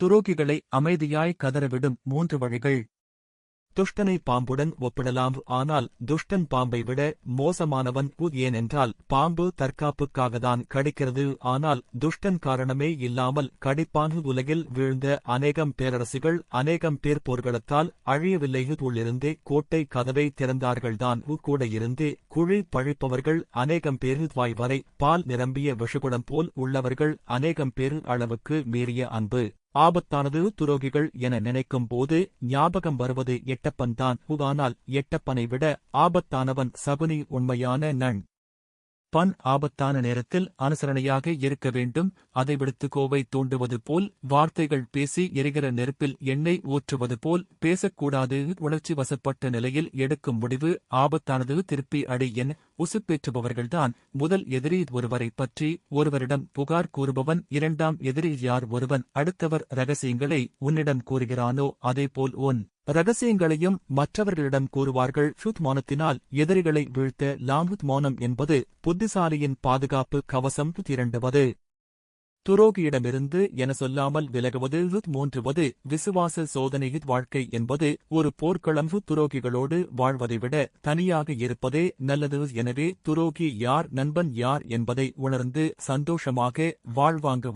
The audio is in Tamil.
துரோகிகளை அமைதியாய் கதறவிடும் 3 வழிகள். துஷ்டனை பாம்புடன் ஒப்பிடலாம், ஆனால் துஷ்டன் பாம்பை விட மோசமானவன். ஏனென்றால் பாம்பு தற்காப்புக்காகத்தான் கடிக்கிறது, ஆனால் துஷ்டன் காரணமே இல்லாமல் கடிப்பான். உலகில் வீழ்ந்த அநேகம் பேரரசுகள் அநேகம் பேர் போர்களத்தால் அழியவில்லை. உள்ளிருந்தே கோட்டை கதவை திறந்தார்கள்தான். கூட இருந்தே குழி பழிப்பவர்கள் அநேகம் பேர். வாய் வரை பால் நிரம்பிய விஷகுடம் போல் உள்ளவர்கள் அநேகம் பேர். அளவுக்கு மீறிய அன்பு ஆபத்தானது. துரோகிகள் என நினைக்கும் போது ஞாபகம் வருவது எட்டப்பன்தான். ஆனால் எட்டப்பனை விட ஆபத்தானவன் சகுனி. உண்மையான நண் பன் ஆபத்தான நேரத்தில் அனுசரணையாக இருக்க வேண்டும். அதை விடுத்து கோவை தூண்டுவது போல் வார்த்தைகள் பேசி எரிகிற நெருப்பில் எண்ணெய் ஊற்றுவது போல் பேசக்கூடாது. உணர்ச்சி வசப்பட்ட நிலையில் எடுக்கும் முடிவு ஆபத்தானது. திருப்பி அடி என உசுப்பேற்றுபவர்கள்தான் முதல் எதிரி. ஒருவரை பற்றி ஒருவரிடம் புகார் கூறுபவன் இரண்டாம் எதிரி. யார் ஒருவன் அடுத்தவர் ரகசியங்களை உன்னிடம் கூறுகிறானோ அதேபோல் உன் ரகசியங்களையும் மற்றவர்களிடம் கூறுவார்கள். மௌனத்தினால் எதிரிகளை வீழ்த்த லாம்புத். மௌனம் என்பது புத்திசாலியின் பாதுகாப்பு கவசம். திரண்டுவது துரோகியிடமிருந்து என சொல்லாமல் விலகுவது. 3வது விசுவாச சோதனை. வாழ்க்கை என்பது ஒரு போர்க்களம். துரோகிகளோடு வாழ்வதை விட தனியாக இருப்பதே நல்லது. எனவே துரோகி யார் நண்பன் யார் என்பதை உணர்ந்து சந்தோஷமாக வாழ்வாங்க.